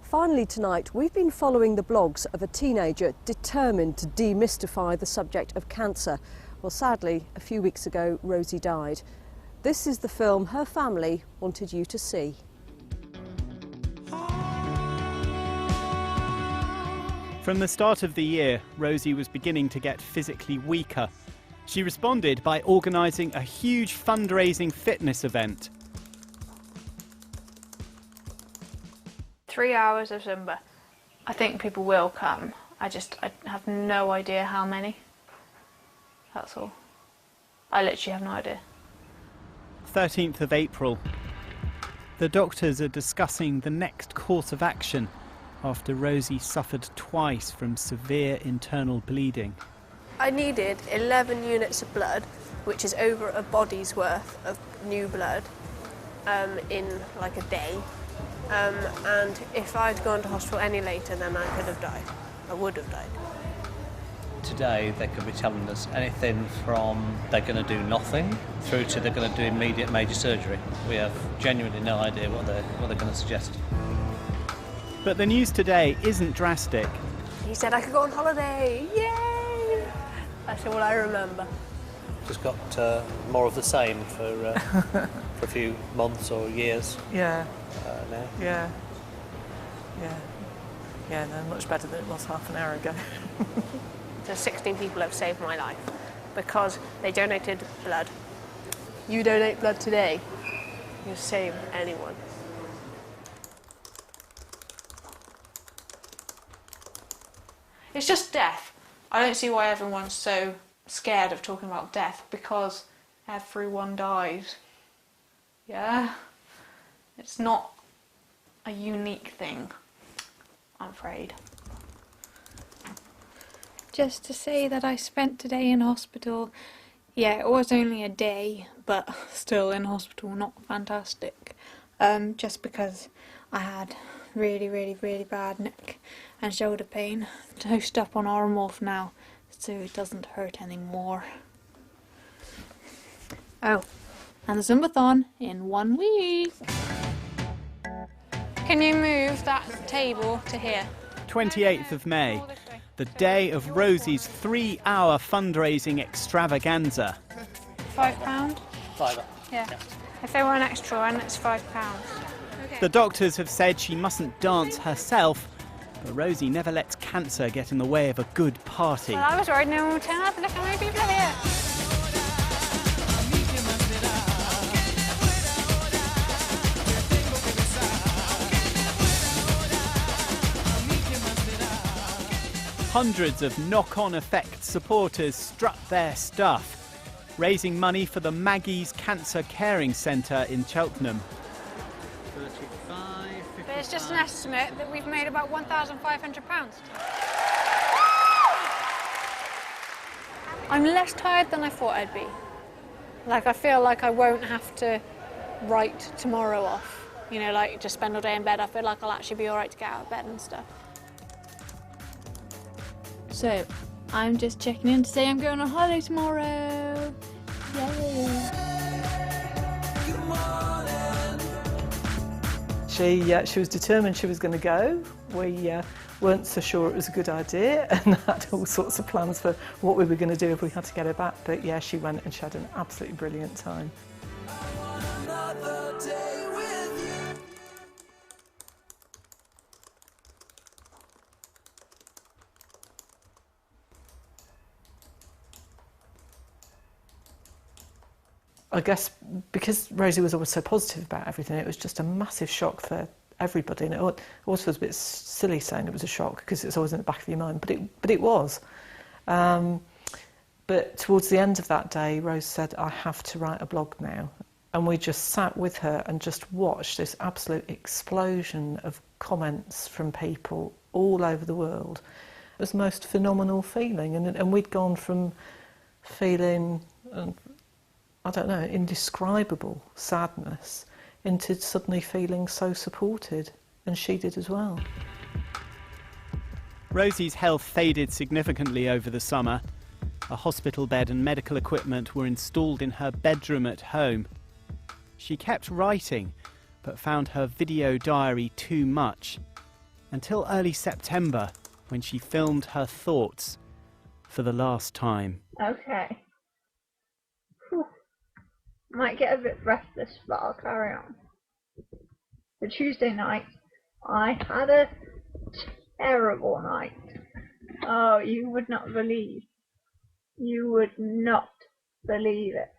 Finally tonight, we've been following the blogs of a teenager determined to demystify the subject of cancer. Well, sadly, a few weeks ago, Rosie died. This is the film her family wanted you to see. From the start of the year, Rosie was beginning to get physically weaker. She responded by organising a huge fundraising fitness event. 3 hours of Zumba. I think people will come. I have no idea how many. That's all. I literally have no idea. 13th of April. The doctors are discussing the next course of action after Rosie suffered twice from severe internal bleeding. I needed 11 units of blood, which is over a body's worth of new blood, in like a day. And if I'd gone to hospital any later, then I could have died. I would have died. Today they could be telling us anything from they're going to do nothing through to they're going to do immediate major surgery. We have genuinely no idea what they're going to suggest. But the news today isn't drastic. He said I could go on holiday. Yay! I said, well, I remember. Just got more of the same for a few months or years. Yeah. Now. Yeah. Yeah, no, much better than it was half an hour ago. So 16 people have saved my life because they donated blood. You donate blood today, you save anyone. It's just death. I don't see why everyone's so scared of talking about death, because everyone dies. Yeah? It's not a unique thing, I'm afraid. Just to say that I spent today in hospital. Yeah, it was only a day, but still in hospital, not fantastic. Just because I had really bad neck and shoulder pain. Dosed up on Oromorph now, so it doesn't hurt anymore. Oh, and the Zumbathon in 1 week. Can you move that table to here? 28th of May, the day of Rosie's 3-hour fundraising extravaganza. £5? Fiver. Yeah. If they want an extra one, it's £5. The doctors have said she mustn't dance herself, but Rosie never lets cancer get in the way of a good party. Well, I was worried no one would turn up and look how many people are here. Hundreds of knock-on effect supporters strut their stuff, raising money for the Maggie's Cancer Caring Centre in Cheltenham. 35, 55. But it's just an estimate that we've made about £1,500. I'm less tired than I thought I'd be. Like, I feel like I won't have to write tomorrow off. You know, like, just spend all day in bed. I feel like I'll actually be all right to get out of bed and stuff. So, I'm just checking in to say I'm going on holiday tomorrow. Yay! She was determined she was going to go. We weren't so sure it was a good idea and had all sorts of plans for what we were going to do if we had to get her back. But yeah, she went and she had an absolutely brilliant time. I guess because Rosie was always so positive about everything, it was just a massive shock for everybody. And it always feels a bit silly saying it was a shock because it's always in the back of your mind, but it was. But towards the end of that day, Rose said, I have to write a blog now. And we just sat with her and just watched this absolute explosion of comments from people all over the world. It was the most phenomenal feeling. And we'd gone from feeling, I don't know, indescribable sadness into suddenly feeling so supported, and she did as well. Rosie's health faded significantly over the summer. A hospital bed and medical equipment were installed in her bedroom at home. She kept writing, but found her video diary too much. until early September, when she filmed her thoughts for the last time. Okay. Whew. Might get a bit breathless, but I'll carry on. The Tuesday night, I had a terrible night. Oh, you would not believe. You would not believe it.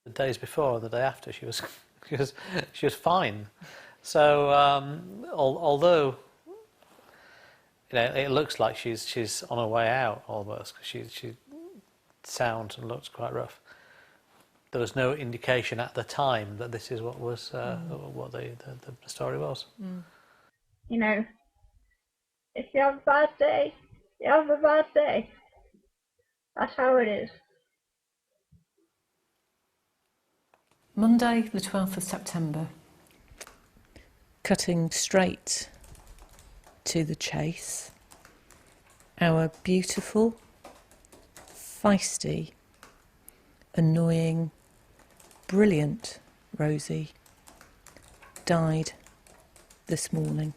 The days before and the day after, she was fine. So although it looks like she's on her way out almost, because she sounds and looks quite rough. There was no indication at the time that this is what was what the story was. You know, if you have a bad day, you have a bad day. That's how it is. Monday, the 12th of September. Cutting straight to the chase, our beautiful, feisty, annoying, brilliant Rosie died this morning.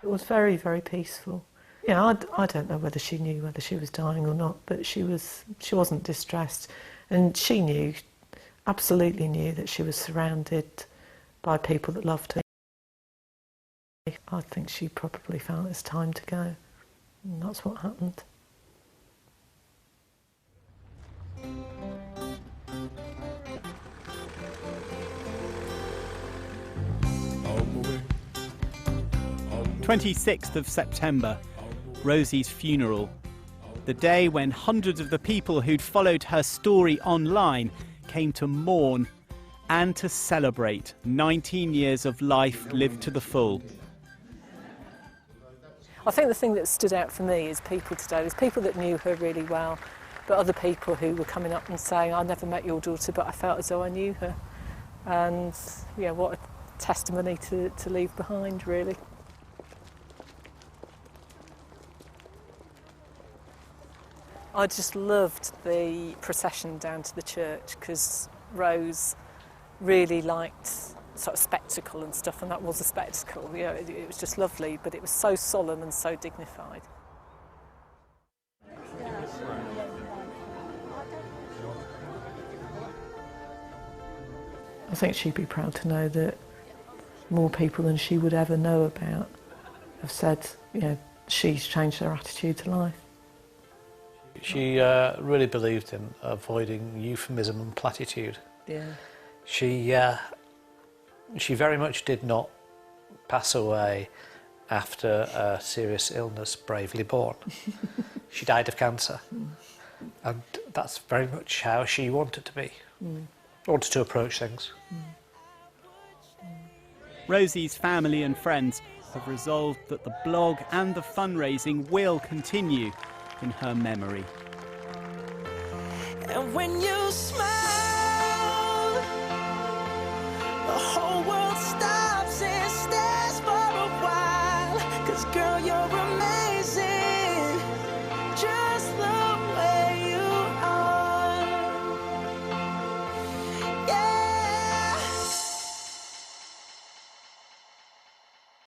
It was very, very peaceful. Yeah, I don't know whether she knew whether she was dying or not, but she wasn't distressed, and she knew, absolutely knew, that she was surrounded by people that loved her. I think she probably felt it's time to go, and that's what happened. The 26th of September, Rosie's funeral. The day when hundreds of the people who'd followed her story online came to mourn and to celebrate 19 years of life lived to the full. I think the thing that stood out for me is people today. There's people that knew her really well, but other people who were coming up and saying, I never met your daughter, but I felt as though I knew her. And yeah, what a testimony to leave behind, really. I just loved the procession down to the church, because Rose really liked sort of spectacle and stuff, and that was a spectacle. You know, it was just lovely, but it was so solemn and so dignified. I think she'd be proud to know that more people than she would ever know about have said, you know, she's changed her attitude to life. She really believed in avoiding euphemism and platitude. Yeah. She very much did not pass away after a serious illness bravely borne. She died of cancer, and that's very much how she wanted to be, wanted to approach things. Rosie's family and friends have resolved that the blog and the fundraising will continue in her memory. And when you smile, the whole world stops and stares for a while, 'cause girl, you're a